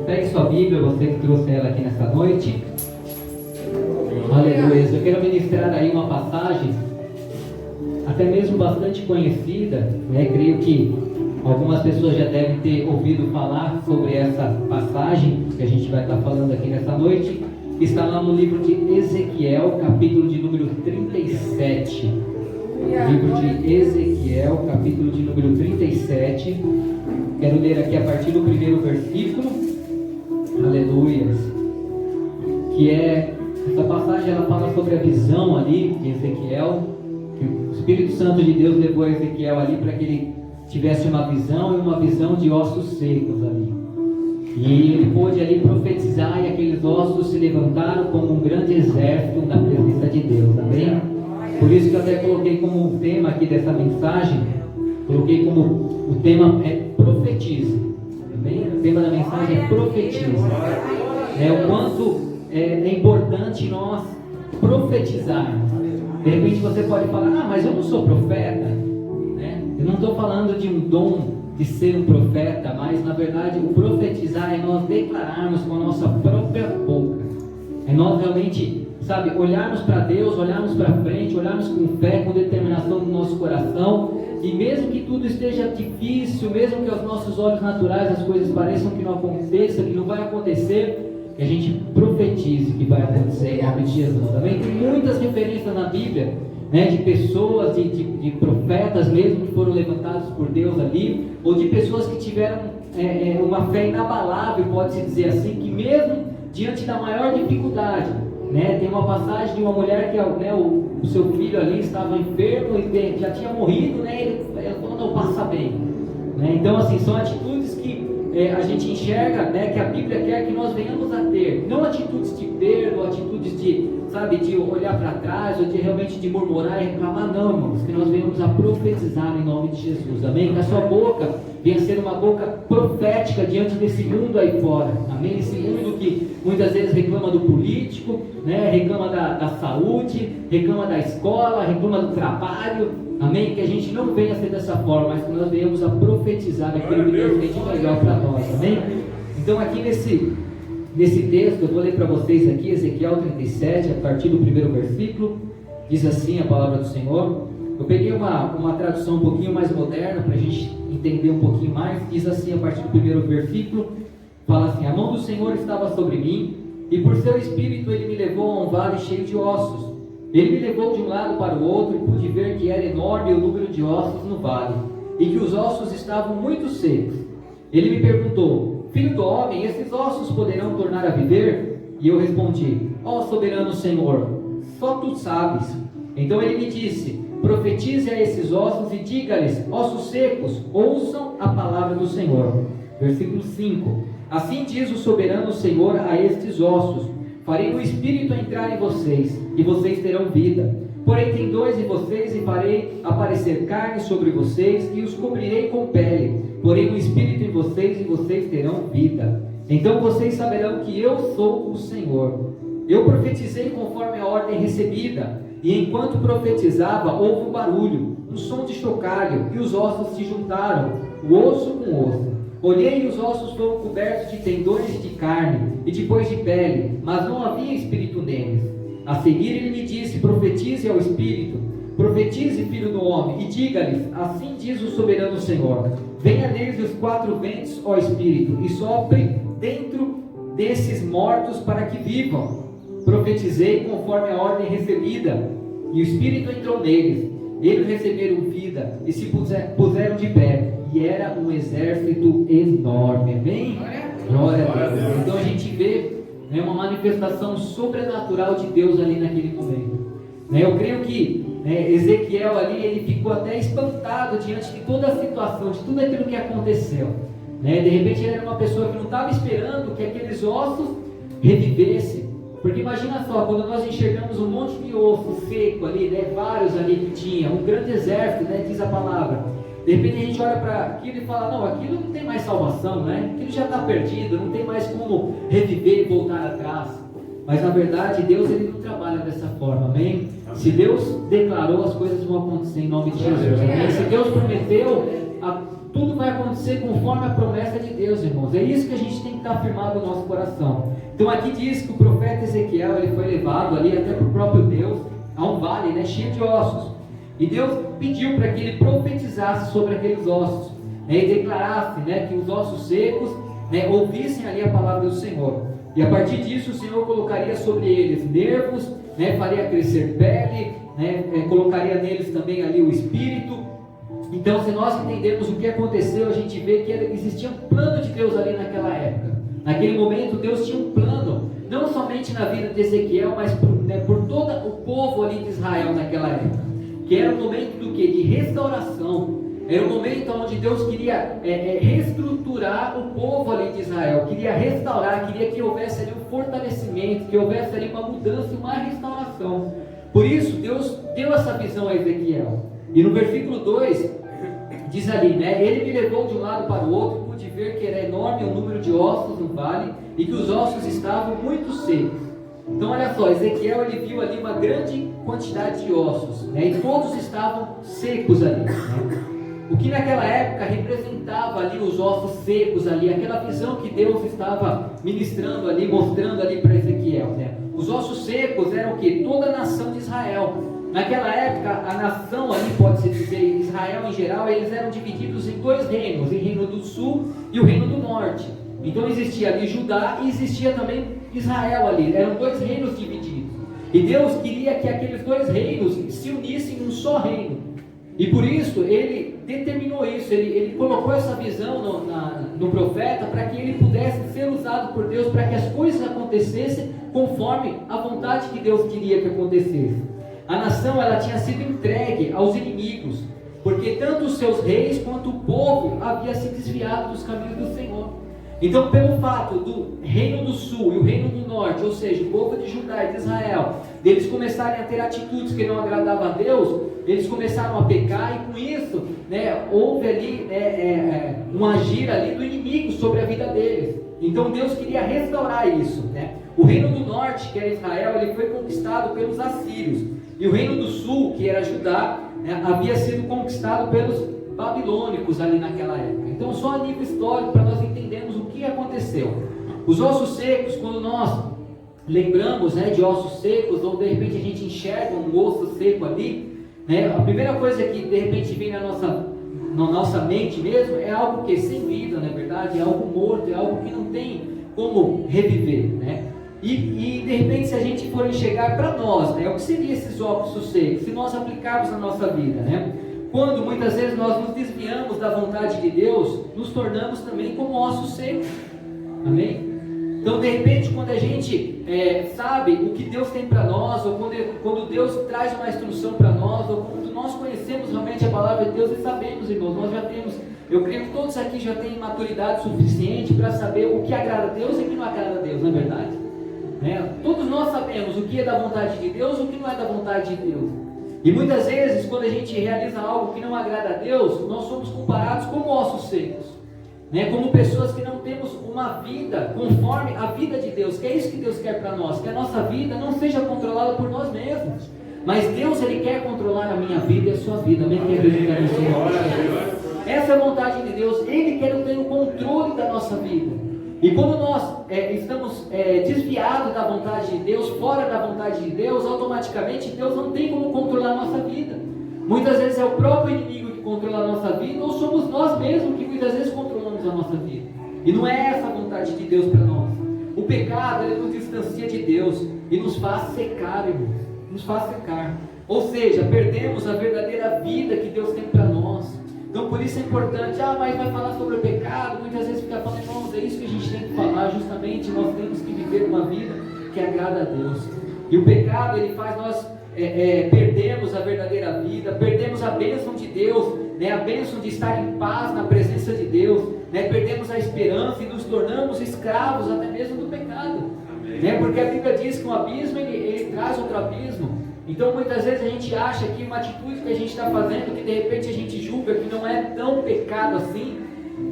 Pegue sua Bíblia, você que trouxe ela aqui nessa noite. Aleluia. Eu quero ministrar aí uma passagem, até mesmo bastante conhecida, né? Creio que algumas pessoas já devem ter ouvido falar sobre essa passagem que a gente vai estar falando aqui nessa noite. Está lá no livro de Ezequiel, capítulo de número 37. Livro de Ezequiel, capítulo de número 37. Quero ler aqui a partir do primeiro versículo. Aleluias. Que é, essa passagem ela fala sobre a visão ali de Ezequiel, que o Espírito Santo de Deus levou a Ezequiel ali para que ele tivesse uma visão, e uma visão de ossos secos ali. E ele pôde ali profetizar, e aqueles ossos se levantaram como um grande exército na presença de Deus, amém? Por isso que eu até coloquei como um tema aqui dessa mensagem, coloquei como o tema é profetize, amém? O tema da mensagem é profetize. O quanto é importante nós profetizarmos. De repente você pode falar, mas eu não sou profeta, né? Eu não estou falando de um dom de ser um profeta, mas na verdade o profetizar é nós declararmos com a nossa própria boca, é nós realmente, olharmos para Deus, olharmos para frente, olharmos com fé, com determinação no nosso coração, e mesmo que tudo esteja difícil, mesmo que aos nossos olhos naturais as coisas pareçam que não aconteça, que não vai acontecer, que a gente profetize que vai acontecer em nome de Jesus, amém? Tem muitas referências na Bíblia, né, de pessoas, de profetas mesmo que foram levantados por Deus ali, ou de pessoas que tiveram uma fé inabalável, pode-se dizer assim, que mesmo diante da maior dificuldade, né, tem uma passagem de uma mulher que o seu filho ali estava enfermo e já tinha morrido, né, ela falou, não, passa bem, né? Então assim, são atitudes que a gente enxerga, né, que a Bíblia quer que nós venhamos a ter, não atitudes de perda, ou atitudes de olhar para trás, ou de realmente de murmurar e reclamar, não, irmãos, que nós venhamos a profetizar em nome de Jesus, amém? Que a sua boca venha ser uma boca profética diante desse mundo aí fora, amém? Esse mundo que muitas vezes reclama do político, né, reclama da saúde, reclama da escola, reclama do trabalho, amém? Que a gente não venha ser dessa forma, mas que nós venhamos a profetizar aquilo que Deus tem de melhor para nós, amém? Então aqui nesse texto, eu vou ler para vocês aqui, Ezequiel 37, a partir do primeiro versículo, diz assim a palavra do Senhor. Eu peguei uma tradução um pouquinho mais moderna, para a gente entender um pouquinho mais. Diz assim a partir do primeiro versículo, fala assim: a mão do Senhor estava sobre mim, e por seu espírito ele me levou a um vale cheio de ossos. Ele me levou de um lado para o outro, e pude ver que era enorme o número de ossos no vale, e que os ossos estavam muito secos. Ele me perguntou: filho do homem, esses ossos poderão tornar a viver? E eu respondi: ó soberano Senhor, só tu sabes. Então ele me disse: profetize a esses ossos e diga-lhes: ossos secos, ouçam a palavra do Senhor. Versículo 5: assim diz o soberano Senhor a estes ossos: farei o Espírito entrar em vocês, e vocês terão vida. Porém tem dois em vocês, e farei aparecer carne sobre vocês, e os cobrirei com pele. Porém o Espírito em vocês, e vocês terão vida. Então vocês saberão que eu sou o Senhor. Eu profetizei conforme a ordem recebida, e enquanto profetizava houve um barulho, um som de chocalho, e os ossos se juntaram, o osso com osso. Olhei e os ossos foram cobertos de tendões de carne, e depois de pele, mas não havia espírito neles. A seguir ele me disse: profetize ao Espírito, profetize, filho do homem, e diga-lhes: assim diz o soberano Senhor, venha neles os quatro ventos, ó Espírito, e sopre dentro desses mortos para que vivam. Profetizei conforme a ordem recebida, e o Espírito entrou neles, eles receberam vida, e se puseram de pé, e era um exército enorme, amém? Glória a Deus. Então a gente vê uma manifestação sobrenatural de Deus ali naquele momento. Eu creio que Ezequiel ali, ele ficou até espantado diante de toda a situação, de tudo aquilo que aconteceu. De repente ele era uma pessoa que não estava esperando que aqueles ossos revivessem. Porque imagina só, quando nós enxergamos um monte de osso seco ali, vários ali que tinha, um grande exército, diz a palavra. De repente a gente olha para aquilo e fala: não, aquilo não tem mais salvação, aquilo já está perdido, não tem mais como reviver e voltar atrás. Mas na verdade Deus, ele não trabalha dessa forma, amém? Se Deus declarou, as coisas vão acontecer em nome de Jesus, amém? Se Deus prometeu, tudo vai acontecer conforme a promessa de Deus, irmãos. É isso que a gente tem que estar firmado no nosso coração. Então aqui diz que o profeta Ezequiel, ele foi levado ali até para o próprio Deus, a um vale, né, cheio de ossos. E Deus pediu para que ele profetizasse sobre aqueles ossos, né, e declarasse, né, que os ossos secos, né, ouvissem ali a palavra do Senhor. E a partir disso o Senhor colocaria sobre eles nervos, né, faria crescer pele, né, colocaria neles também ali o espírito. Então, se nós entendermos o que aconteceu, a gente vê que existia um plano de Deus ali naquela época. Naquele momento Deus tinha um plano, não somente na vida de Ezequiel, mas por todo o povo ali de Israel naquela época, que era um momento do quê? De restauração. Era um momento onde Deus queria reestruturar o povo ali de Israel, queria restaurar, queria que houvesse ali um fortalecimento, que houvesse ali uma mudança e uma restauração. Por isso Deus deu essa visão a Ezequiel. E no versículo 2 diz ali, né, ele me levou de um lado para o outro, e pude ver que era enorme o número de ossos no vale, e que os ossos estavam muito secos. Então olha só, Ezequiel ele viu ali uma grande quantidade de ossos, né, e todos estavam secos ali, né? O que naquela época representava ali os ossos secos ali, aquela visão que Deus estava ministrando ali, mostrando ali para Ezequiel, né? Os ossos secos eram o que? Toda a nação de Israel. Naquela época, a nação ali, pode-se dizer, Israel em geral, eles eram divididos em dois reinos, o reino do sul e o reino do norte. Então existia ali Judá e existia também Israel ali, eram dois reinos divididos. E Deus queria que aqueles dois reinos se unissem em um só reino. E por isso ele determinou isso, ele colocou essa visão no profeta para que ele pudesse ser usado por Deus para que as coisas acontecessem conforme a vontade que Deus queria que acontecesse. A nação ela tinha sido entregue aos inimigos, porque tanto os seus reis quanto o povo havia se desviado dos caminhos do Senhor. Então, pelo fato do reino do sul e o reino do norte, ou seja, o povo de Judá e de Israel, eles começarem a ter atitudes que não agradavam a Deus, eles começaram a pecar, e com isso, né, houve ali um agir ali do inimigo sobre a vida deles. Então Deus queria restaurar isso, né? O reino do norte, que era Israel, ele foi conquistado pelos assírios, e o reino do sul, que era Judá, né, havia sido conquistado pelos babilônicos ali naquela época. Então, só a nível histórico, para nós entendermos o que aconteceu. Os ossos secos, quando nós lembramos, né, de ossos secos, ou de repente a gente enxerga um osso seco ali, né, a primeira coisa que de repente vem na nossa mente mesmo é algo que sem vida, não é verdade? É algo morto, é algo que não tem como reviver, né? E de repente, se a gente for enxergar para nós, né, o que seriam esses ossos secos, se nós aplicarmos na nossa vida, né? Quando muitas vezes nós nos desviamos da vontade de Deus, nos tornamos também como ossos secos. Amém? Então, de repente, quando a gente sabe o que Deus tem para nós, ou quando Deus traz uma instrução para nós, ou quando nós conhecemos realmente a palavra de Deus e sabemos, irmãos, nós já temos, eu creio que todos aqui já têm maturidade suficiente para saber o que agrada a Deus e o que não agrada a Deus, não é verdade? Todos nós sabemos o que é da vontade de Deus e o que não é da vontade de Deus. E muitas vezes, quando a gente realiza algo que não agrada a Deus, nós somos comparados como ossos secos, né? Como pessoas que não temos uma vida conforme a vida de Deus, que é isso que Deus quer para nós, que a nossa vida não seja controlada por nós mesmos, mas Deus ele quer controlar a minha vida e a sua vida. Amém? Quem acredita no Senhor? Essa é a vontade de Deus, Ele quer ter o controle da nossa vida. E quando nós estamos desviados da vontade de Deus, fora da vontade de Deus, automaticamente Deus não tem como controlar a nossa vida. Muitas vezes é o próprio inimigo que controla a nossa vida, ou somos nós mesmos que muitas vezes controlamos a nossa vida. E não é essa a vontade de Deus para nós. O pecado ele nos distancia de Deus e nos faz secar, irmãos. Nos faz secar. Ou seja, perdemos a verdadeira vida que Deus tem para nós. Então por isso é importante, mas vai falar sobre o pecado, muitas vezes fica falando, irmãos, é isso que a gente tem que falar, justamente nós temos que viver uma vida que agrada a Deus. E o pecado, ele faz nós perdermos a verdadeira vida, perdemos a bênção de Deus, né, a bênção de estar em paz na presença de Deus, né, perdemos a esperança e nos tornamos escravos até mesmo do pecado, né, porque a Bíblia diz que um abismo, ele traz outro abismo. Então muitas vezes a gente acha que uma atitude que a gente está fazendo, que de repente a gente julga que não é tão pecado assim,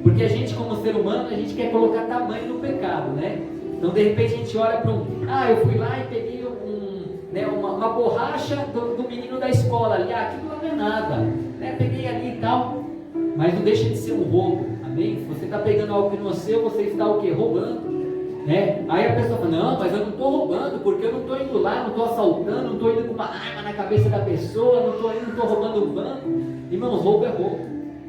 porque a gente como ser humano, a gente quer colocar tamanho no pecado, né? Então de repente a gente olha para eu fui lá e peguei uma borracha do menino da escola ali, aquilo não é nada, né? Peguei ali e tal, mas não deixa de ser um roubo, amém? Se você está pegando algo que não é seu, você está o quê? Roubando. Aí a pessoa fala, não, mas eu não estou roubando, porque eu não estou indo lá, não estou assaltando, não estou indo com uma arma na cabeça da pessoa, não estou roubando um banco. Irmãos, roubo é roubo.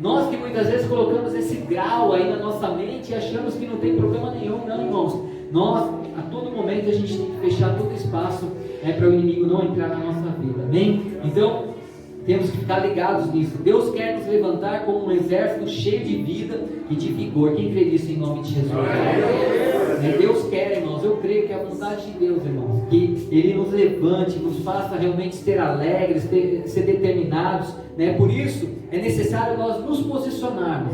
Nós que muitas vezes colocamos esse grau aí na nossa mente e achamos que não tem problema nenhum. Não, irmãos, nós a todo momento a gente tem que fechar todo espaço para o inimigo não entrar na nossa vida, amém? Então temos que ficar ligados nisso. Deus quer nos levantar como um exército cheio de vida e de vigor. Quem crê nisso em nome de Jesus? Deus quer, irmãos, eu creio que é a vontade de Deus, irmãos, que Ele nos levante, nos faça realmente ser alegres, ser determinados, Por isso é necessário nós nos posicionarmos,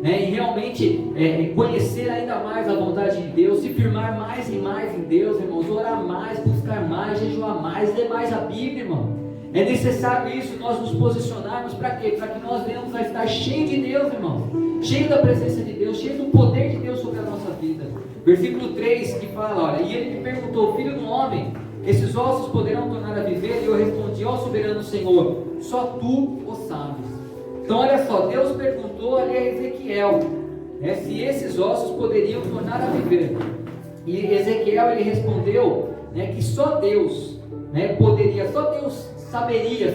e realmente conhecer ainda mais a vontade de Deus, se firmar mais e mais em Deus, irmãos, orar mais, buscar mais, jejuar mais, ler mais a Bíblia, irmão. É necessário isso, nós nos posicionarmos para quê? Para que nós venhamos a estar cheio de Deus, irmão, cheio da presença de Deus, cheio do poder de Deus sobre a nossa vida. Versículo 3 que fala, olha, e ele me perguntou, filho do homem, esses ossos poderão tornar a viver? E eu respondi, ó soberano Senhor, só tu o sabes. Então olha só, Deus perguntou ali a Ezequiel, se esses ossos poderiam tornar a viver. E Ezequiel ele respondeu, que só Deus poderia, só Deus saberia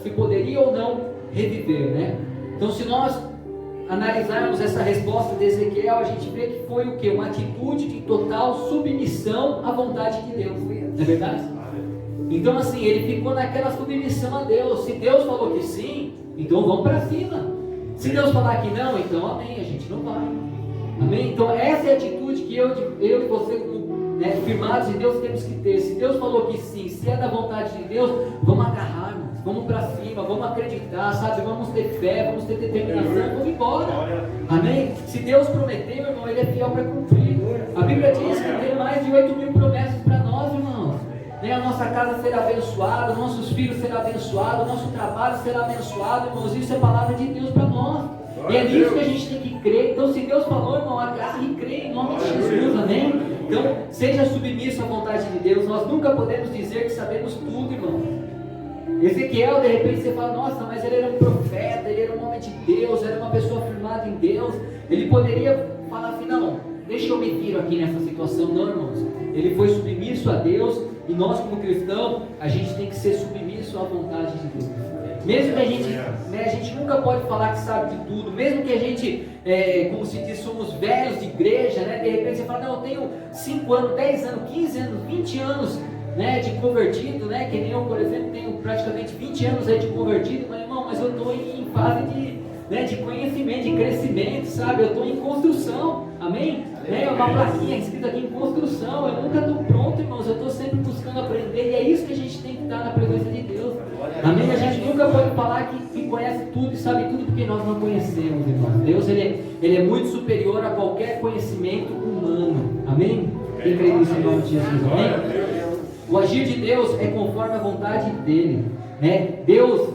se poderia ou não reviver, Então se nós analisarmos essa resposta de Ezequiel, a gente vê que foi o quê? Uma atitude de total submissão à vontade de Deus, não é verdade? Então assim, ele ficou naquela submissão a Deus. Se Deus falou que sim, então vamos para cima. Se Deus falar que não, então amém, a gente não vai. Amém? Então essa é a atitude que eu e você, como firmados em Deus, temos que ter. Se Deus falou que sim, se é da vontade de Deus, vamos agarrar, irmãos, vamos para cima, vamos acreditar, sabe? Vamos ter fé, vamos ter determinação, vamos embora. Amém? Se Deus prometeu, irmão, Ele é fiel para cumprir. A Bíblia diz que tem mais de 8.000 promessas para nós, irmãos. A nossa casa será abençoada, nossos filhos serão abençoados, nosso trabalho será abençoado, irmãos. Isso é palavra de Deus para nós. E é nisso que a gente tem que crer. Então, se Deus falou, irmão, agarre e crê em nome de Jesus, amém? Então, seja submisso à vontade de Deus. Nós nunca podemos dizer que sabemos tudo, irmão. Ezequiel, de repente você fala, nossa, mas ele era um profeta, ele era um homem de Deus, era uma pessoa firmada em Deus. Ele poderia falar assim, não, deixa eu me vir aqui nessa situação. Não, irmãos, ele foi submisso a Deus. E nós como cristãos, a gente tem que ser submisso à vontade de Deus. Mesmo que a gente nunca pode falar que sabe de tudo, mesmo que a gente, como se diz, somos velhos de igreja, de repente você fala, não, eu tenho 5 anos, 10 anos, 15 anos, 20 anos de convertido, que nem eu, por exemplo, tenho praticamente 20 anos aí de convertido, mas irmão, mas eu estou em fase de conhecimento, de crescimento, sabe? Eu estou em construção, amém? Uma plaquinha escrita aqui em construção. Eu nunca estou pronto, irmãos, eu estou sempre buscando aprender, e é isso que a gente tem que estar na presença de Deus, amém? A gente nunca pode falar que conhece tudo e sabe tudo, porque nós não conhecemos, irmãos. Deus ele é muito superior a qualquer conhecimento humano, amém? Quem crê nisso em nome de Jesus, amém? O agir de Deus é conforme a vontade dele, Deus,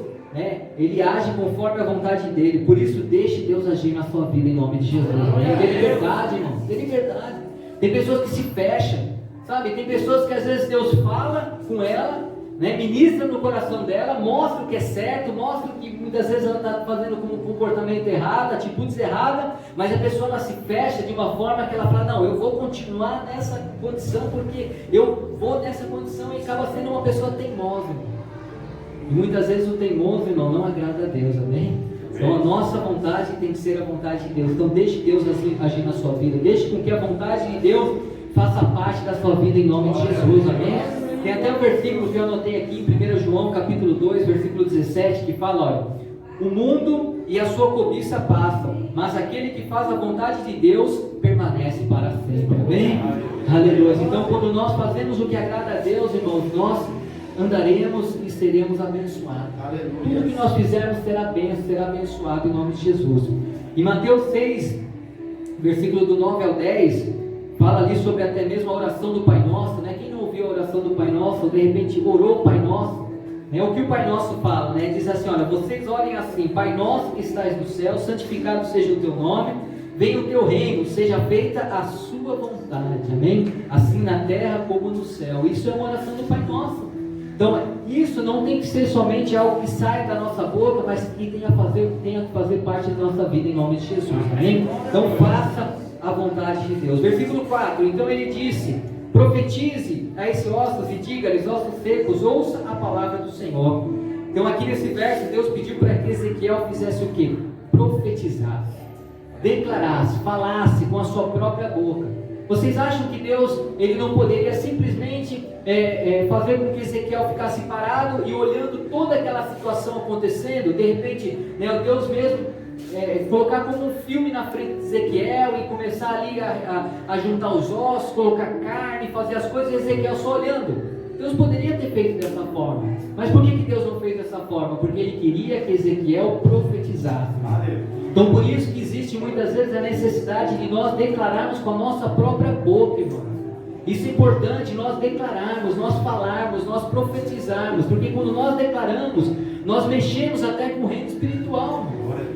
Ele age conforme a vontade dele. Por isso, deixe Deus agir na sua vida em nome de Jesus, Dê liberdade, irmão, dê liberdade. Tem pessoas que se fecham, sabe? Tem pessoas que às vezes Deus fala com ela, ministra no coração dela, mostra o que é certo, mostra que muitas vezes ela está fazendo com um comportamento errado, atitudes erradas, mas a pessoa ela se fecha de uma forma que ela fala, não, eu vou continuar nessa condição, porque eu vou nessa condição, e acaba sendo uma pessoa teimosa. E muitas vezes o teimoso, irmão, não agrada a Deus, amém? Então a nossa vontade tem que ser a vontade de Deus. Então deixe Deus agir na sua vida, deixe com que a vontade de Deus faça parte da sua vida em nome de Jesus, amém? Tem até um versículo que eu anotei aqui em 1 João capítulo 2, versículo 17, que fala, olha, o mundo e a sua cobiça passam, mas aquele que faz a vontade de Deus permanece para sempre, amém? Aleluia. Então quando nós fazemos o que agrada a Deus, irmãos, nós andaremos e seremos abençoados. Aleluia. Tudo que nós fizermos será bênção, será abençoado em nome de Jesus. Em Mateus 6, versículo do 9 ao 10, fala ali sobre até mesmo a oração do Pai Nosso, Quem não ouviu a oração do Pai Nosso, de repente orou o Pai Nosso, O que o Pai Nosso fala, Diz assim, olha, vocês orem assim, Pai Nosso que estás no céu, santificado seja o teu nome, venha o teu reino, seja feita a sua vontade, amém? Assim na terra como no céu. Isso é uma oração do Pai Nosso. Então, isso não tem que ser somente algo que sai da nossa boca, mas que tenha que fazer parte da nossa vida em nome de Jesus, amém? Então, faça a vontade de Deus. Versículo 4, então ele disse: profetize a esses ossos e diga-lhes, ossos secos, ouça a palavra do Senhor. Então, aqui nesse verso, Deus pediu para que Ezequiel fizesse o quê? Profetizasse, declarasse, falasse com a sua própria boca. Vocês acham que Deus, ele não poderia simplesmente fazer com que Ezequiel ficasse parado e olhando toda aquela situação acontecendo? De repente, né, o Deus mesmo colocar como um filme na frente de Ezequiel e começar ali a juntar os ossos, colocar carne, fazer as coisas, e Ezequiel só olhando. Deus poderia ter feito dessa forma, mas por que Deus não fez dessa forma? Porque Ele queria que Ezequiel profetizasse. Então, por isso que existe muitas vezes a necessidade de nós declararmos com a nossa própria boca, irmão. Isso é importante, nós declararmos, nós falarmos, nós profetizarmos, porque quando nós declaramos, nós mexemos até com o reino espiritual.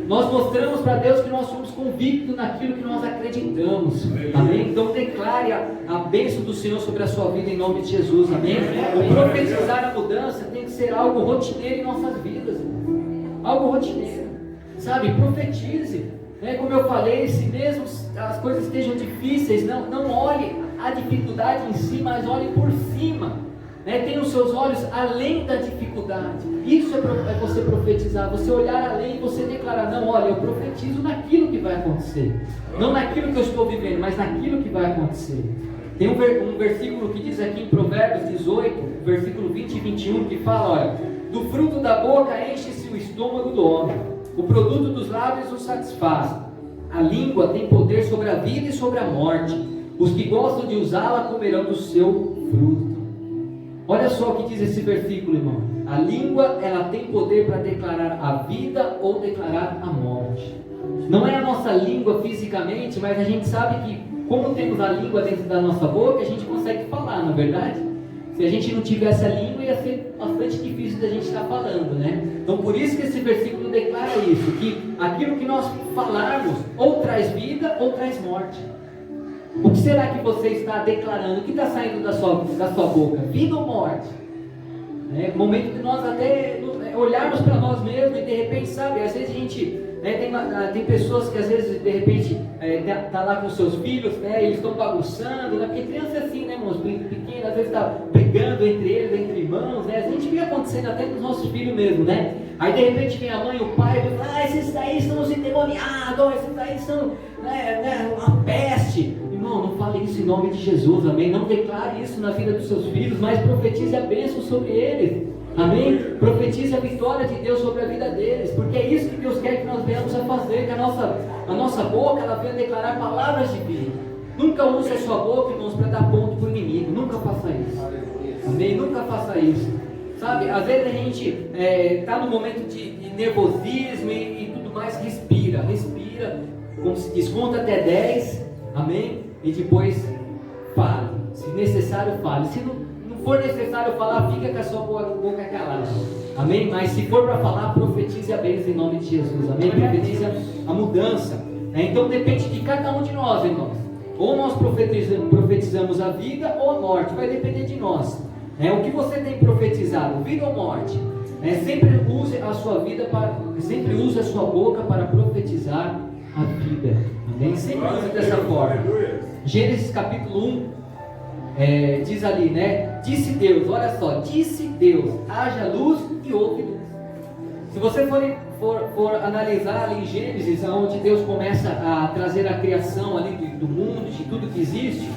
Nós mostramos para Deus que nós somos convictos naquilo que nós acreditamos, amém? Então declare a bênção do Senhor sobre a sua vida em nome de Jesus, amém? O profetizar a mudança tem que ser algo rotineiro em nossas vidas, algo rotineiro, sabe? Profetize, né? Como eu falei, se mesmo as coisas estejam difíceis, não olhe a dificuldade em si, mas olhe por cima. Tenha os seus olhos além da dificuldade. Isso é você profetizar, você olhar além e você declarar: não, olha, eu profetizo naquilo que vai acontecer, não naquilo que eu estou vivendo, mas naquilo que vai acontecer. Tem um versículo que diz aqui em Provérbios 18, versículo 20 e 21, que fala: olha, do fruto da boca enche-se o estômago do homem, o produto dos lábios o satisfaz. A língua tem poder sobre a vida e sobre a morte, os que gostam de usá-la comerão do seu fruto. Olha só o que diz esse versículo, irmão. A língua, ela tem poder para declarar a vida ou declarar a morte. Não é a nossa língua fisicamente, mas a gente sabe que, como temos a língua dentro da nossa boca, a gente consegue falar, não é verdade? Se a gente não tivesse a língua, ia ser bastante difícil da gente estar falando, né? Então, por isso que esse versículo declara isso, que aquilo que nós falarmos, ou traz vida, ou traz morte. O que será que você está declarando? O que está saindo da sua boca? Vida ou morte? É momento de nós até olharmos para nós mesmos e de repente, sabe, às vezes a gente tem pessoas que às vezes de repente tá lá com seus filhos, eles estão bagunçando, porque criança é assim, né, irmãos, pequena, às vezes está brigando entre eles, entre irmãos, a gente vê acontecendo até com os nossos filhos mesmo, né? Aí de repente vem a mãe e o pai e fala: esses daí são os endemoniados, esses daí são uma peste. Irmão, não fale isso em nome de Jesus, amém? Não declare isso na vida dos seus filhos, mas profetize a bênção sobre eles, amém? Profetize a vitória de Deus sobre a vida deles, porque é isso que Deus quer que nós venhamos a fazer, que a nossa boca, ela venha declarar palavras de vida. Nunca use a sua boca, irmãos, para dar ponto para o inimigo, nunca faça isso, amém? Nunca faça isso, sabe? Às vezes a gente está no momento de nervosismo e tudo mais, respira, como se diz, conta até 10, amém? E depois fale, se necessário fale, se não for necessário falar, fica com a sua boca calada, amém? Mas se for para falar, profetize a bênção em nome de Jesus, amém? Profetize a mudança, Então depende de cada um de nós, irmãos. Ou nós profetizamos a vida ou a morte, vai depender de nós. O que você tem profetizado, vida ou morte? Sempre use a sua vida sempre use a sua boca para profetizar a vida. Amém? Sempre use dessa forma. Gênesis capítulo 1 diz ali, disse Deus, olha só, disse Deus, haja luz e houve luz. Se você for analisar ali em Gênesis, onde Deus começa a trazer a criação ali do mundo, de tudo que existe,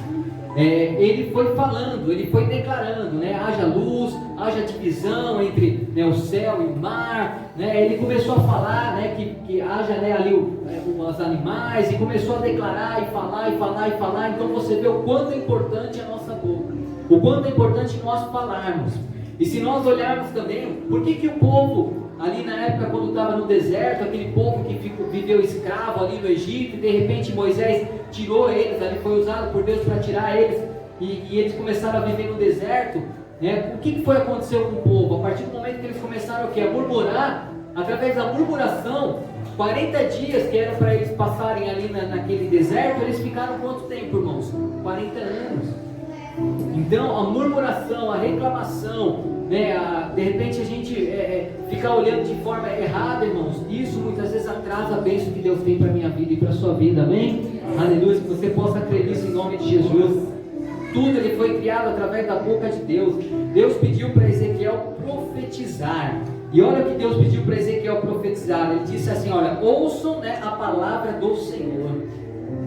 ele foi falando, ele foi declarando, haja luz, haja divisão entre o céu e o mar, ele começou a falar, que haja ali os animais, e começou a declarar e falar. Então você vê o quanto é importante a nossa boca, o quanto é importante nós falarmos. E se nós olharmos também, por que o povo ali na época, quando estava no deserto, aquele povo que viveu escravo ali no Egito, e de repente Moisés tirou eles, ali foi usado por Deus para tirar eles, e eles começaram a viver no deserto, o que foi acontecer com o povo? A partir do momento que eles começaram a murmurar, através da murmuração, 40 dias que eram para eles passarem ali naquele deserto, eles ficaram quanto tempo, irmãos? 40 anos. Então a murmuração, a reclamação, né? De repente a gente ficar olhando de forma errada, irmãos, isso muitas vezes atrasa a bênção que Deus tem para a minha vida e para a sua vida, amém? Aleluia, que você possa crer nisso em nome de Jesus. Tudo ele foi criado através da boca de Deus. Deus pediu para Ezequiel profetizar. E olha o que Deus pediu para Ezequiel profetizar. Ele disse assim, olha, ouçam, né, a palavra do Senhor.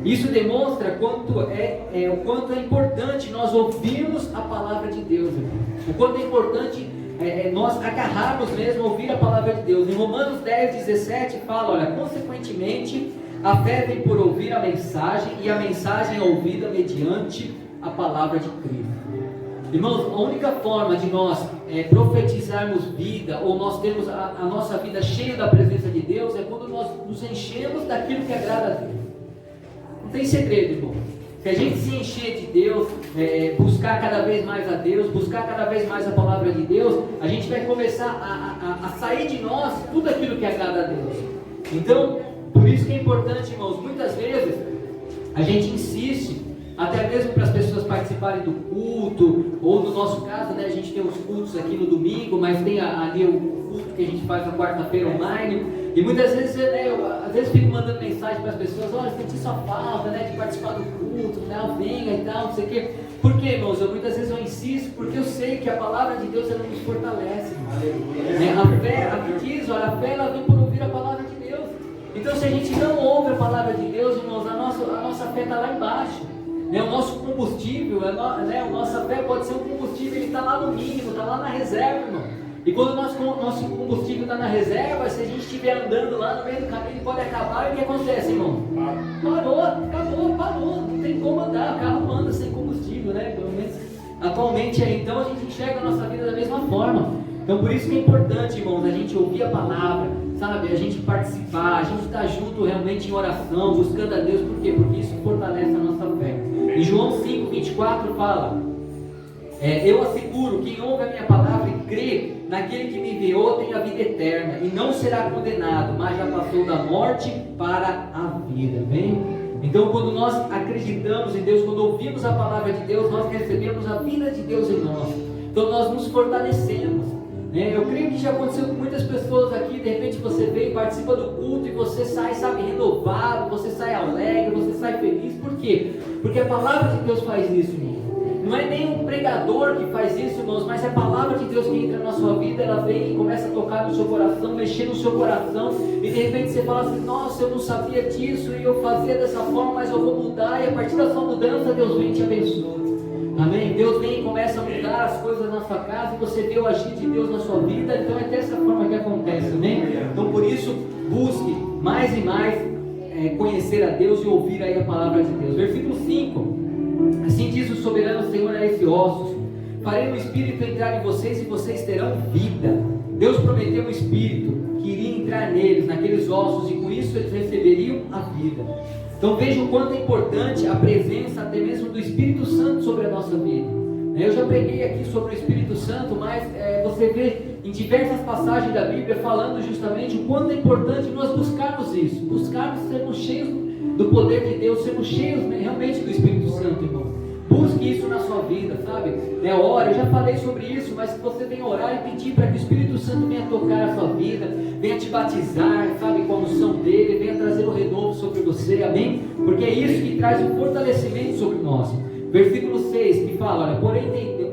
Isso demonstra o quanto é importante nós ouvirmos a palavra de Deus, irmão. O quanto é importante nós agarrarmos mesmo a ouvir a palavra de Deus. Em Romanos 10:17 fala, olha, consequentemente, a fé vem por ouvir a mensagem, e a mensagem é ouvida mediante a palavra de Cristo. Irmãos, a única forma de nós profetizarmos vida, ou nós termos a nossa vida cheia da presença de Deus, é quando nós nos enchemos daquilo que agrada a Deus. Não tem segredo, irmão. Se a gente se encher de Deus, buscar cada vez mais a Deus, buscar cada vez mais a palavra de Deus, a gente vai começar a sair de nós tudo aquilo que agrada a Deus. Então, por isso que é importante, irmãos, muitas vezes a gente insiste, até mesmo para as pessoas participarem do culto, ou no nosso caso, né, a gente tem os cultos aqui no domingo, mas tem ali o culto que a gente faz na quarta-feira online, e muitas vezes, eu às vezes fico mandando mensagem para as pessoas, olha, senti sua falta, né, de participar do culto, né, venha e tal, não sei o quê. Por quê, irmãos? Muitas vezes eu insisto, porque eu sei que a palavra de Deus, ela nos fortalece. A fé, aqui diz, olha, a fé ela vem por ouvir a palavra de Deus. Então, se a gente não ouve a palavra de Deus, irmãos, a nossa fé está lá embaixo. O nosso combustível, a nossa fé pode ser um combustível, ele está lá no mínimo, está lá na reserva, irmão. E quando o nosso combustível está na reserva, se a gente estiver andando lá no meio do caminho, ele pode acabar, e o que acontece, irmão? Parou, não tem como andar, o carro anda sem combustível, né? Pelo menos atualmente então a gente enxerga a nossa vida da mesma forma. Então por isso que é importante, irmãos, a gente ouvir a palavra, sabe? A gente participar, a gente estar junto realmente em oração, buscando a Deus, por quê? Porque isso fortalece a nossa fé. Em João 5:24 fala, eu asseguro, quem ouve a minha palavra e crê naquele que me enviou tem a vida eterna, e não será condenado, mas já passou da morte para a vida, bem? Então quando nós acreditamos em Deus, quando ouvimos a palavra de Deus, nós recebemos a vida de Deus em nós, então nós nos fortalecemos. Eu creio que já aconteceu com muitas pessoas aqui, de repente você vem, participa do culto e você sai, sabe, renovado, você sai alegre, você sai feliz. Por quê? Porque a palavra de Deus faz isso, irmão. Não é nem um pregador que faz isso, irmãos, mas é a palavra de Deus que entra na sua vida, ela vem e começa a tocar no seu coração, mexer no seu coração, e de repente você fala assim, nossa, eu não sabia disso, e eu fazia dessa forma, mas eu vou mudar, e a partir da sua mudança, Deus vem e te abençoa. Amém? Deus vem e começa a mudar as coisas na sua casa, e você vê o agir de Deus na sua vida, então é dessa forma que acontece, amém? Então por isso, busque mais e mais conhecer a Deus e ouvir aí a palavra de Deus. Versículo 5, assim diz o soberano Senhor a esses ossos, farei o Espírito entrar em vocês e vocês terão vida. Deus prometeu o Espírito que iria entrar neles, naqueles ossos, e com isso eles receberiam a vida. Então veja o quanto é importante a presença até mesmo do Espírito Santo sobre a nossa vida. Eu já preguei aqui sobre o Espírito Santo, mas você vê em diversas passagens da Bíblia falando justamente o quanto é importante nós buscarmos isso, buscarmos sermos cheios do poder de Deus, sermos cheios realmente do Espírito Santo, irmão. Busque isso na sua vida, sabe? Ora, eu já falei sobre isso, mas que você venha orar e pedir para que o Espírito Santo venha tocar a sua vida, venha te batizar, sabe, com a unção dele, venha trazer o renovo sobre você, amém? Porque é isso que traz o fortalecimento sobre nós. Versículo 6, que fala, olha,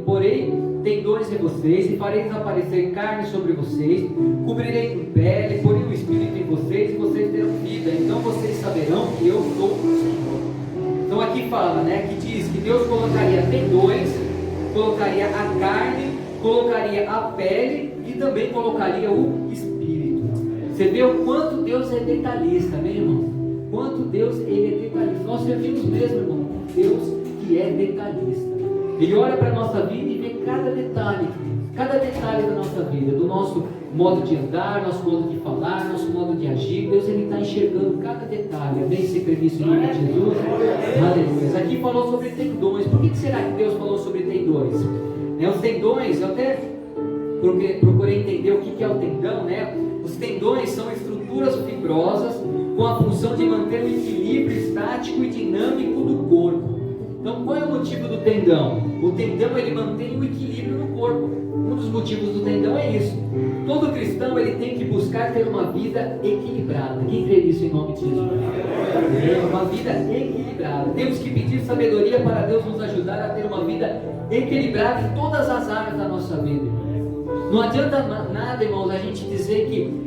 porém tendões em vocês, e farei desaparecer carne sobre vocês, cobrirei com pele, porei o Espírito em vocês, e vocês terão vida, então vocês saberão que eu sou o Senhor. Então aqui fala, que diz que Deus colocaria tendões, colocaria a carne, colocaria a pele e também colocaria o Espírito. Você vê o quanto Deus é detalhista, né, irmão? Quanto Deus ele é detalhista. Nós servimos mesmo, irmão, um Deus que é detalhista. Ele olha para a nossa vida e vê cada detalhe da nossa vida, do nosso modo de andar, nosso modo de falar, nosso modo de agir. Deus ele está enxergando cada detalhe. Amém? Você crê nisso em nome de Jesus? Aleluia. Aqui falou sobre tendões. Por que será que Deus falou sobre tendões? Os tendões, eu até procurei entender o que é o tendão, Os tendões são estruturas fibrosas com a função de manter o equilíbrio estático e dinâmico do corpo. Então Então, qual é o motivo do tendão? O tendão, ele mantém o equilíbrio no corpo. Um dos motivos do tendão é isso. Todo cristão, ele tem que buscar ter uma vida equilibrada. Quem crê nisso em nome de Jesus? Uma vida equilibrada. Temos que pedir sabedoria para Deus nos ajudar a ter uma vida equilibrada em todas as áreas da nossa vida. Não adianta nada, irmãos, a gente dizer que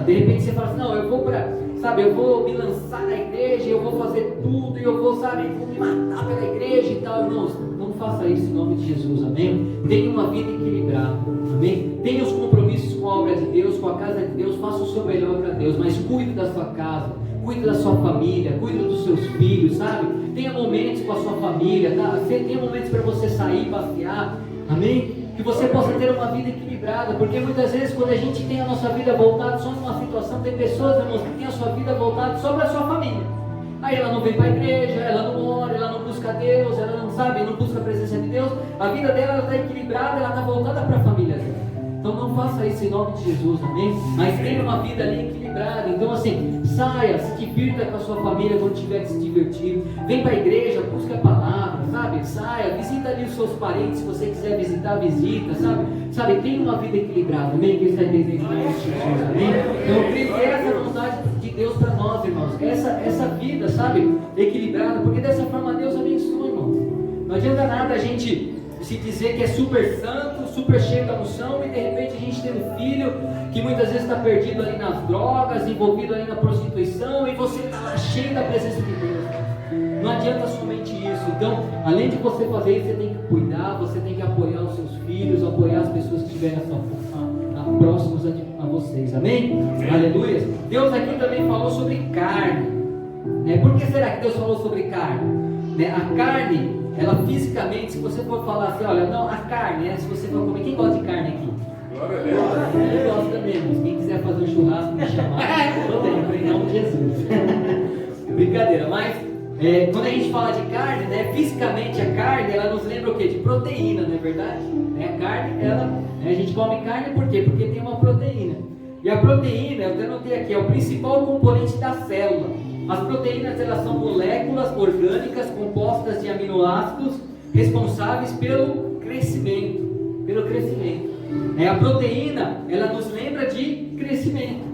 de repente você fala assim, não, eu vou me lançar na igreja, eu vou fazer tudo, e eu vou me matar pela igreja e tal. Irmãos, não faça isso em nome de Jesus, amém? Tenha uma vida equilibrada, amém? Tenha os compromissos com a obra de Deus, com a casa de Deus, faça o seu melhor para Deus, mas cuide da sua casa, cuide da sua família, cuide dos seus filhos, sabe? Tenha momentos com a sua família, tá? Tenha momentos para você sair, passear, amém? Que você possa ter uma vida equilibrada, porque muitas vezes quando a gente tem a nossa vida voltada só numa situação, tem pessoas, irmãos, que tem a sua vida voltada só para a sua família. Aí ela não vem para a igreja, ela não ora, ela não busca Deus, ela não busca a presença de Deus. A vida dela está equilibrada, ela está voltada para a família dela. Então não faça isso em nome de Jesus, amém? Mas tenha uma vida ali equilibrada. Então assim, saia, se divirta com a sua família quando tiver que se divertir. Vem para a igreja, busca a palavra, sabe? Saia, visita ali os seus parentes, se você quiser visitar, visita, sabe? Tenha uma vida equilibrada, amém? Quem está entendendo em nome de Jesus, amém? Então eu creio que essa é a vontade de Deus para nós, irmãos. Essa vida, sabe? Equilibrada, porque dessa forma Deus abençoa, irmãos. Não adianta nada a gente se dizer que é super santo, super cheio da unção, e de repente a gente tem um filho que muitas vezes está perdido ali nas drogas, envolvido ali na prostituição, e você está lá cheio da presença de Deus. Não adianta somente isso. Então, além de você fazer isso, você tem que cuidar, você tem que apoiar os seus filhos, apoiar as pessoas que estiverem próximas a vocês, amém? Aleluia. Deus aqui também falou sobre carne, né? Por que será que Deus falou sobre carne? Né? A carne, ela fisicamente, se você for falar assim, olha, não, a carne, né? Se você for comer, quem gosta de carne aqui? Glória a Deus. Eu gosto mesmo. Quem quiser fazer um churrasco, me chamar, eu tenho, em nome de Jesus. Brincadeira, mas quando a gente fala de carne, né? Fisicamente a carne, ela nos lembra o quê? De proteína, não é verdade? A carne, a gente come carne por quê? Porque tem uma proteína. E a proteína, eu até notei aqui, é o principal componente da célula. As proteínas, elas são moléculas orgânicas compostas de aminoácidos responsáveis pelo crescimento. A proteína, ela nos lembra de crescimento.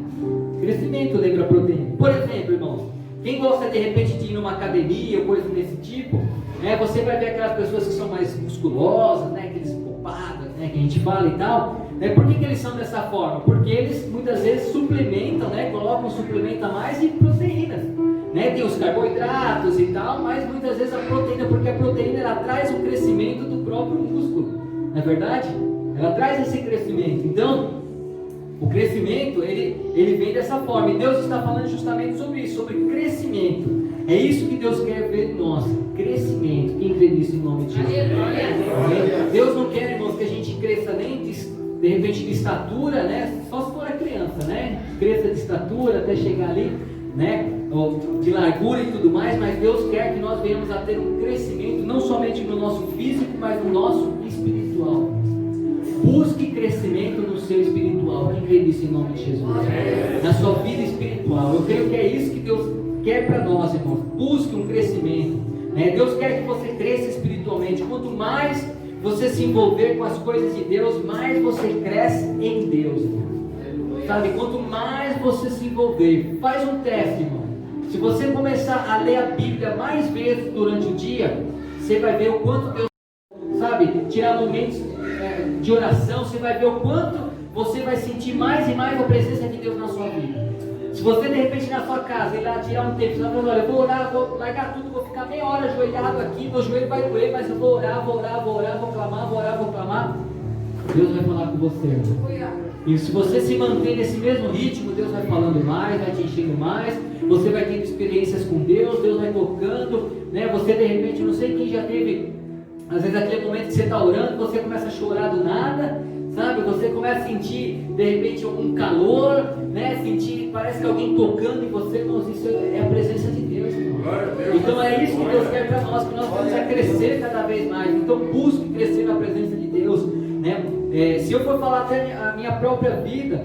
Crescimento lembra a proteína. Por exemplo, irmãos, quem gosta de repente de ir numa academia ou coisa desse tipo, você vai ver aquelas pessoas que são mais musculosas, aqueles popadas, que a gente fala e tal. Por que eles são dessa forma? Porque eles muitas vezes suplementam, colocam um suplemento a mais de proteínas. Tem os carboidratos e tal, mas muitas vezes a proteína, porque a proteína ela traz o crescimento do próprio músculo, não é verdade? Ela traz esse crescimento. Então, o crescimento, ele vem dessa forma, e Deus está falando justamente sobre isso, sobre crescimento. É isso que Deus quer ver em nós, crescimento. Quem crê nisso em nome de Jesus? Deus não quer, irmãos, que a gente cresça nem de repente de estatura, só se for a criança, cresça de estatura até chegar ali, de largura e tudo mais, mas Deus quer que nós venhamos a ter um crescimento, não somente no nosso físico, mas no nosso espiritual. Busque crescimento no seu espiritual. Quem crê nisso em nome de Jesus? Na sua vida espiritual. Eu creio que é isso que Deus quer para nós, irmãos. Busque um crescimento. Deus quer que você cresça espiritualmente. Quanto mais você se envolver com as coisas de Deus, mais você cresce em Deus, irmão. Sabe, quanto mais você se envolver, faz um teste, irmão. Se você começar a ler a Bíblia mais vezes durante o dia, você vai ver o quanto Deus, tirar momentos de oração, você vai ver o quanto você vai sentir mais e mais a presença de Deus na sua vida. Se você de repente na sua casa ir lá tirar um tempo, você vai falar, olha, eu vou orar, vou largar tudo, vou ficar meia hora ajoelhado aqui, meu joelho vai doer, mas eu vou orar, vou clamar, Deus vai falar com você, irmão. E se você se manter nesse mesmo ritmo, Deus vai falando mais, vai te enchendo mais, você vai tendo experiências com Deus, Deus vai tocando, você de repente, não sei quem já teve, às vezes aquele momento que você está orando, você começa a chorar do nada, você começa a sentir de repente um calor, sentir, parece que alguém tocando em você, irmãos, isso é a presença de Deus, irmão. Então é isso que Deus quer para nós, que nós vamos a crescer cada vez mais. Então busque crescer na presença de Deus, se eu for falar até a minha própria vida,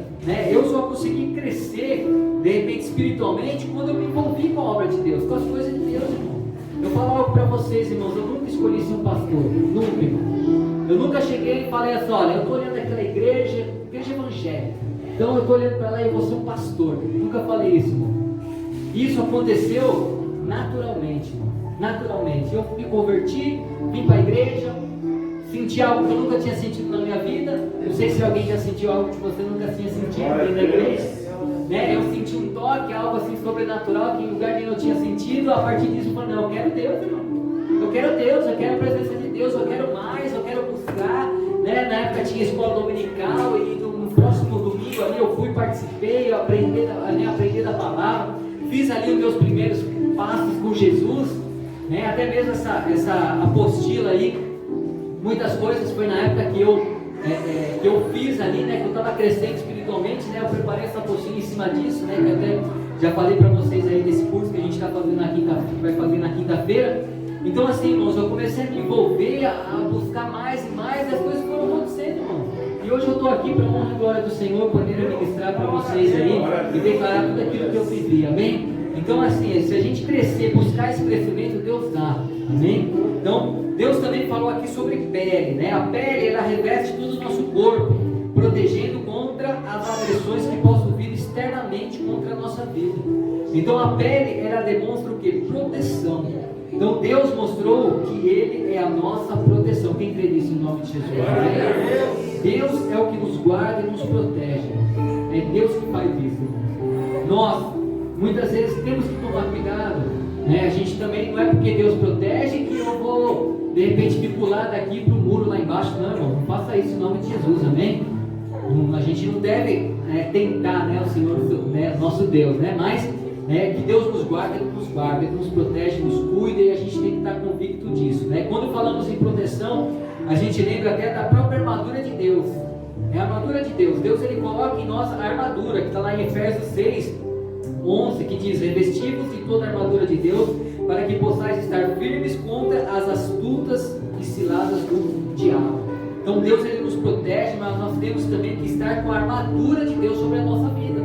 eu só consegui crescer de repente espiritualmente quando eu me envolvi com a obra de Deus, com as coisas de Deus, irmão. Eu falava para vocês, irmãos, eu nunca escolhi ser um pastor, nunca, irmão. Eu nunca cheguei e falei assim, olha, eu estou olhando aquela igreja evangélica, então eu estou olhando para lá e eu vou ser um pastor. Nunca falei isso, irmão. Isso aconteceu naturalmente, irmão. Naturalmente. Eu me converti, vim para a igreja, senti algo que eu nunca tinha sentido na minha vida. Não sei se alguém já sentiu algo que você nunca tinha sentido dentro da igreja, né? Eu senti um toque, algo assim sobrenatural que em lugar nenhum eu tinha sentido. A partir disso eu falei, não, eu quero Deus, irmão. Eu quero Deus, eu quero a presença de Deus, eu quero mais, eu quero buscar, né? Na época tinha escola dominical e no próximo domingo ali eu fui, participei, eu aprendi da palavra, fiz ali os meus primeiros passos com Jesus, né? Até mesmo essa apostila aí, muitas coisas foi na época que eu fiz ali, né? Que eu estava crescendo espiritualmente, né? Eu preparei essa apostila em cima disso, né? Que até já falei para vocês aí desse curso que a gente está fazendo na quinta-feira, vai fazer na quinta-feira. Então assim, irmãos, eu comecei a me envolver, a buscar mais e mais, e as coisas foram acontecendo, irmão. E hoje eu estou aqui para a honra e glória do Senhor, poder ministrar para vocês aí e declarar tudo aquilo que eu vivi, amém? Então assim, se a gente crescer, buscar esse crescimento, Deus dá, amém? Então, Deus também falou aqui sobre pele, né? A pele, ela reveste todo o nosso corpo, protegendo contra as agressões que possam vir externamente contra a nossa vida. Então a pele, ela demonstra o que? Proteção. Então Deus mostrou que Ele é a nossa proteção. Quem crê nisso em nome de Jesus? Deus é o que nos guarda e nos protege. É Deus que faz isso. Nós, muitas vezes, temos que tomar cuidado, né? A gente também, não é porque Deus protege que eu vou, de repente, me pular daqui para o muro lá embaixo. Não, irmão, não faça isso em nome de Jesus, amém? A gente não deve tentar, né, o Senhor, né, nosso Deus, né? Mas que Deus nos guarda, Ele nos protege, nos cuida, e a gente tem que estar convicto disso, né? Quando falamos em proteção, a gente lembra até da própria armadura de Deus. É a armadura de Deus. Deus, Ele coloca em nós a armadura, que está lá em Efésios 6:11, que diz: revestivos de toda a armadura de Deus, para que possais estar firmes contra as astutas e ciladas do diabo. Então Deus, Ele nos protege, mas nós temos também que estar com a armadura de Deus sobre a nossa vida,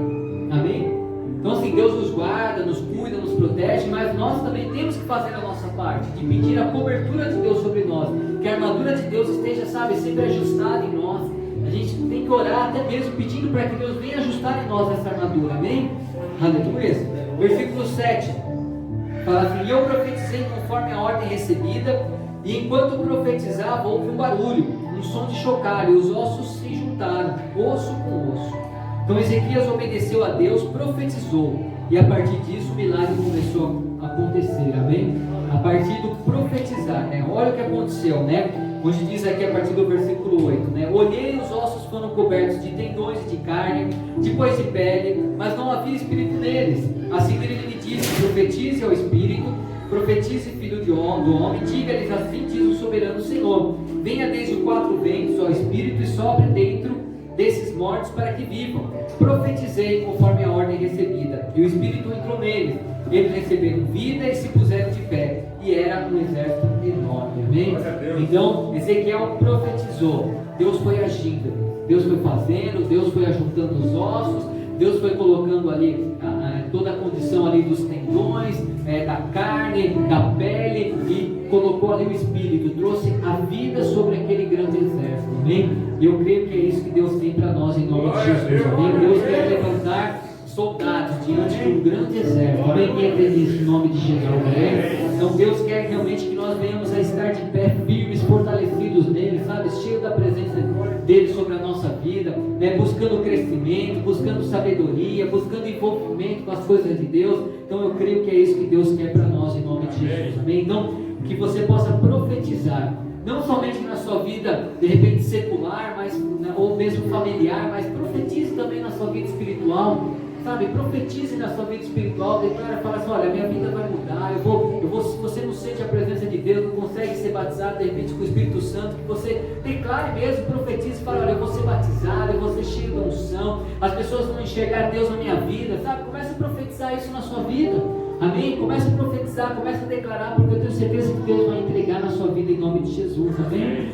amém? Então assim, Deus nos guarda, nos cuida, nos protege, mas nós também temos que fazer a nossa parte, de pedir a cobertura de Deus sobre nós, que a armadura de Deus esteja, sempre ajustada em nós. A gente tem que orar até mesmo pedindo para que Deus venha ajustar em nós essa armadura, amém? Aleluia. Versículo 7 fala assim: e eu profetizei conforme a ordem recebida, e enquanto profetizava houve um barulho, um som de chocalho, e os ossos se juntaram, osso com osso. Então Ezequias obedeceu a Deus, profetizou, e a partir disso o milagre começou a acontecer, amém? A partir do profetizar, né? Olha o que aconteceu, né? Onde diz aqui a partir do versículo 8, né? Olhei e os ossos foram cobertos de tendões e de carne, depois de pele, mas não havia espírito neles. Assim ele me disse: profetize ao espírito, profetize, filho do homem, diga-lhes: assim diz o soberano Senhor: venha desde os quatro ventos ao espírito e sopre dentro desses mortos para que vivam. Profetizei conforme a ordem recebida, e o Espírito entrou neles. Eles receberam vida e se puseram de pé, e era um exército enorme, amém? Então Ezequiel profetizou, Deus foi agindo, Deus foi fazendo, Deus foi ajuntando os ossos, Deus foi colocando ali toda a condição ali dos tendões, da carne, da pele, e colocou ali o Espírito, trouxe a vida sobre aquele grande exército, amém? E eu creio que é isso que Deus tem para nós em nome de Jesus, amém? Deus quer levantar soldados diante de um grande exército, amém? Quem acredita em nome de Jesus, amém? Então Deus quer realmente que nós venhamos a estar de pé, firmes, fortalecidos nele, sabe? Cheio da presença dele sobre a nossa vida, né? Buscando crescimento, buscando sabedoria, buscando envolvimento com as coisas de Deus. Então eu creio que é isso que Deus quer para nós em nome de Jesus, amém? Então que você possa profetizar, não somente na sua vida de repente secular, mas, né, ou mesmo familiar, mas profetize também na sua vida espiritual, sabe? Profetize na sua vida espiritual, declara, fala assim: olha, minha vida vai mudar, eu vou, se você não sente a presença de Deus, não consegue ser batizado de repente com o Espírito Santo, que você declare mesmo, profetize, fala: olha, eu vou ser batizado, eu vou ser cheio da unção, as pessoas vão enxergar Deus na minha vida, sabe? Comece a profetizar isso na sua vida, amém? Comece a profetizar, comece a declarar, porque eu tenho certeza que Deus vai entregar na sua vida em nome de Jesus, amém?